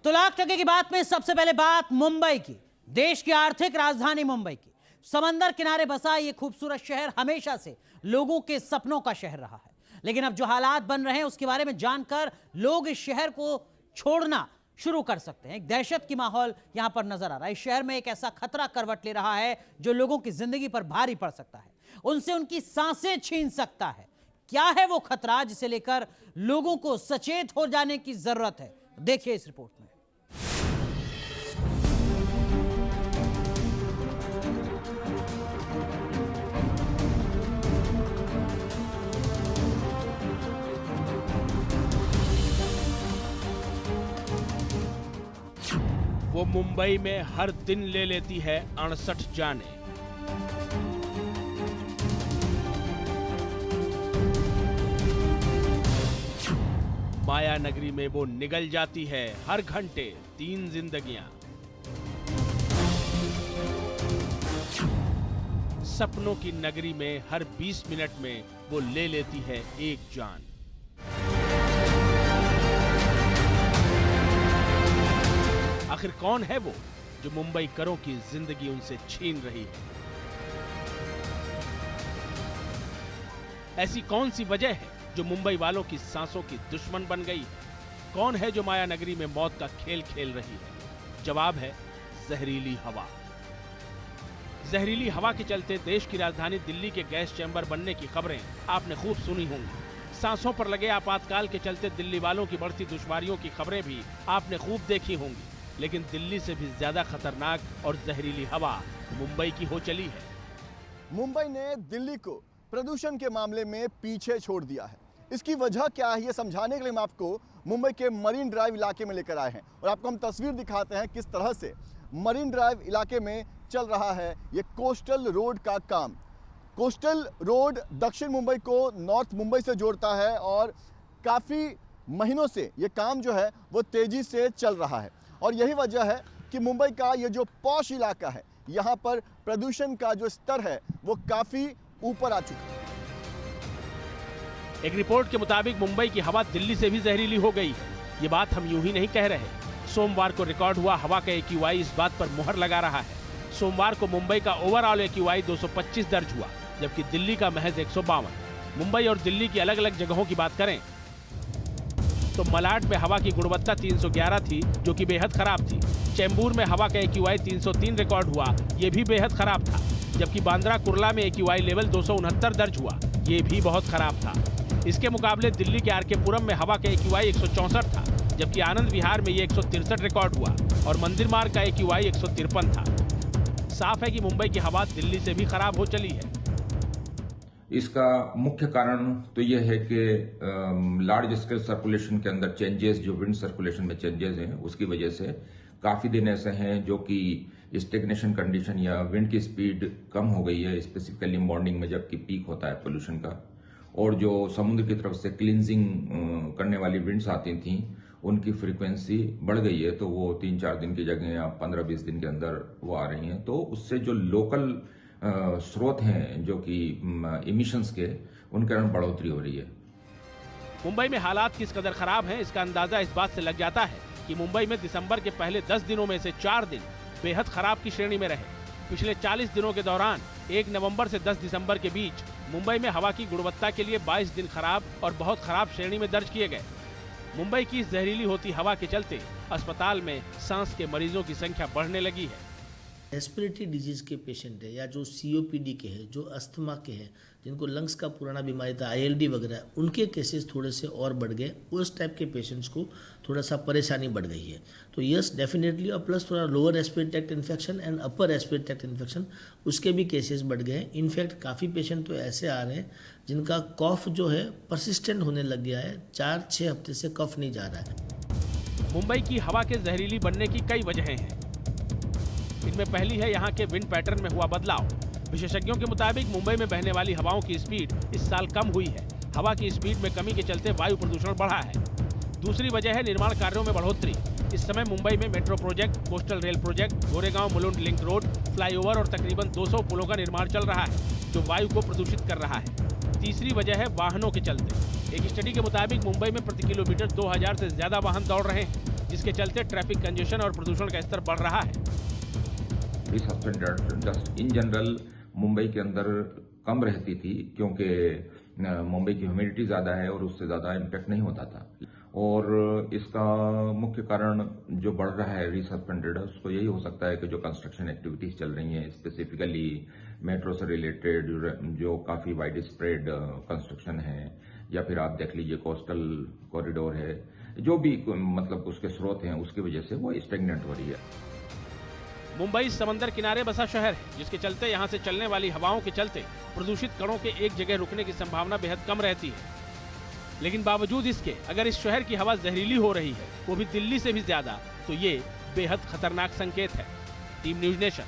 तो लाख टके की बात में सबसे पहले बात मुंबई की, देश की आर्थिक राजधानी मुंबई की। समंदर किनारे बसा ये खूबसूरत शहर हमेशा से लोगों के सपनों का शहर रहा है, लेकिन अब जो हालात बन रहे हैं उसके बारे में जानकर लोग इस शहर को छोड़ना शुरू कर सकते हैं। एक दहशत की माहौल यहां पर नजर आ रहा है। इस शहर में एक ऐसा खतरा करवट ले रहा है जो लोगों की जिंदगी पर भारी पड़ सकता है, उनसे उनकी सांसें छीन सकता है। क्या है वो खतरा जिसे लेकर लोगों को सचेत हो जाने की जरूरत है? देखिए इस रिपोर्ट में। वो मुंबई में हर दिन ले लेती है 68 जानें। माया नगरी में वो निगल जाती है हर घंटे 3 जिंदगियां। सपनों की नगरी में हर 20 मिनट में वो ले लेती है एक जान। आखिर कौन है वो जो मुंबई करों की जिंदगी उनसे छीन रही है? ऐसी कौन सी वजह है जो मुंबई वालों की सांसों की दुश्मन बन गई? कौन है जो माया नगरी में मौत का खेल खेल रही है? जवाब है जहरीली हवा। जहरीली हवा के चलते देश की राजधानी दिल्ली के गैस चैम्बर बनने की खबरें आपने खूब सुनी होंगी। सांसों पर लगे आपातकाल के चलते दिल्ली वालों की बढ़ती दुश्वारियों की खबरें भी आपने खूब देखी होंगी। लेकिन दिल्ली से भी ज्यादा खतरनाक और जहरीली हवा मुंबई की हो चली है। मुंबई ने दिल्ली को प्रदूषण के मामले में पीछे छोड़ दिया है। इसकी वजह क्या है, ये समझाने के लिए हम आपको मुंबई के मरीन ड्राइव इलाके में लेकर आए हैं और आपको हम तस्वीर दिखाते हैं किस तरह से मरीन ड्राइव इलाके में चल रहा है ये कोस्टल रोड का काम। कोस्टल रोड दक्षिण मुंबई को नॉर्थ मुंबई से जोड़ता है और काफ़ी महीनों से ये काम जो है वो तेज़ी से चल रहा है और यही वजह है कि मुंबई का ये जो पॉश इलाका है यहाँ पर प्रदूषण का जो स्तर है वो काफ़ी ऊपर आ चुका है। एक रिपोर्ट के मुताबिक मुंबई की हवा दिल्ली से भी जहरीली हो गई है। ये बात हम यूं ही नहीं कह रहे। सोमवार को रिकॉर्ड हुआ हवा का AQI इस बात पर मुहर लगा रहा है। सोमवार को मुंबई का ओवरऑल AQI 225 दर्ज हुआ, जबकि दिल्ली का महज 152। मुंबई और दिल्ली की अलग अलग जगहों की बात करें तो मलाड में हवा की गुणवत्ता 311 थी, जो कि बेहद खराब थी। चेंबूर में हवा का AQI 303 रिकॉर्ड हुआ, ये भी बेहद खराब था। जबकि बांद्रा कुर्ला में AQI लेवल 269 दर्ज हुआ, ये भी बहुत खराब था। इसके मुकाबले दिल्ली के RK पुरम में हवा का AQI 164 था, जबकि आनंद विहार में ये 163 रिकॉर्ड हुआ और मंदिर मार्ग का AQI 153 था। साफ है कि मुंबई की हवा दिल्ली से भी खराब हो चली है। इसका मुख्य कारण तो यह है कि लार्ज स्केल सर्कुलेशन के अंदर चेंजेस, जो विंड सर्कुलेशन में चेंजेस हैं, उसकी वजह से काफ़ी दिन ऐसे हैं जो कि स्टेग्नेशन कंडीशन या विंड की स्पीड कम हो गई है, स्पेसिफिकली मॉर्निंग में जबकि पीक होता है पोल्यूशन का। और जो समुद्र की तरफ से क्लींजिंग करने वाली विंड्स आती थी उनकी फ्रीक्वेंसी बढ़ गई है, तो वो 3-4 दिन की जगह या 15-20 दिन के अंदर वो आ रही हैं। तो उससे जो लोकल स्रोत हैं जो कि इमिशंस के, उनके अंदर बढ़ोतरी हो रही है। मुंबई में हालात किस कदर खराब हैं इसका अंदाजा इस बात से लग जाता है कि मुंबई में दिसंबर के पहले 10 दिनों में से 4 दिन बेहद खराब की श्रेणी में रहे। पिछले 40 दिनों के दौरान 1 नवंबर से 10 दिसंबर के बीच मुंबई में हवा की गुणवत्ता के लिए 22 दिन खराब और बहुत खराब श्रेणी में दर्ज किए गए। मुंबई की जहरीली होती हवा के चलते अस्पताल में सांस के मरीजों की संख्या बढ़ने लगी है। रेस्पिरेटरी डिजीज़ के पेशेंट है या जो COPD के हैं, जो अस्थमा के हैं, जिनको लंग्स का पुराना बीमारी था, ILD वगैरह, उनके केसेस थोड़े से और बढ़ गए। उस टाइप के पेशेंट्स को थोड़ा सा परेशानी बढ़ गई है। तो यस डेफिनेटली, और प्लस थोड़ा lower respiratory tract infection and upper respiratory tract infection, उसके भी केसेस बढ़ गए हैं। इनफैक्ट काफ़ी पेशेंट तो ऐसे आ रहे हैं जिनका कफ जो है परसिस्टेंट होने लग गया है, 4-6 हफ्ते से कफ नहीं जा रहा है। मुंबई की हवा के जहरीली बनने की कई वजहें हैं। इनमें पहली है यहाँ के विंड पैटर्न में हुआ बदलाव। विशेषज्ञों के मुताबिक मुंबई में बहने वाली हवाओं की स्पीड इस साल कम हुई है। हवा की स्पीड में कमी के चलते वायु प्रदूषण बढ़ा है। दूसरी वजह है निर्माण कार्यों में बढ़ोतरी। इस समय मुंबई में metro project, coastal rail project, Goregaon Mulund link road, flyover और तकरीबन 200 पुलों का निर्माण चल रहा है, जो वायु को प्रदूषित कर रहा है। तीसरी वजह है वाहनों के चलते। एक स्टडी के मुताबिक मुंबई में प्रति किलोमीटर 2000 से ज्यादा वाहन दौड़ रहे हैं। जिसके चलते ट्रैफिक कंजेशन और प्रदूषण का स्तर बढ़ रहा है। Suspended dust in general Mumbai के अंदर कम रहती थी, क्योंकि मुंबई की ह्यूमिडिटी ज़्यादा है और उससे ज़्यादा इम्पैक्ट नहीं होता था। और इसका मुख्य कारण जो बढ़ रहा है रिसस्पेंडेड, उसको यही हो सकता है कि जो कंस्ट्रक्शन एक्टिविटीज चल रही हैं, स्पेसिफिकली मेट्रो से रिलेटेड जो काफ़ी वाइड स्प्रेड कंस्ट्रक्शन है, या फिर आप देख लीजिए कोस्टल कॉरिडोर है, जो भी मतलब उसके स्रोत हैं, उसकी वजह से वो स्टेगनेंट हो रही है। मुंबई समंदर किनारे बसा शहर है, जिसके चलते यहाँ से चलने वाली हवाओं के चलते प्रदूषित कणों के एक जगह रुकने की संभावना बेहद कम रहती है। लेकिन बावजूद इसके अगर इस शहर की हवा जहरीली हो रही है, वो भी दिल्ली से भी ज्यादा, तो ये बेहद खतरनाक संकेत है। Team news nation.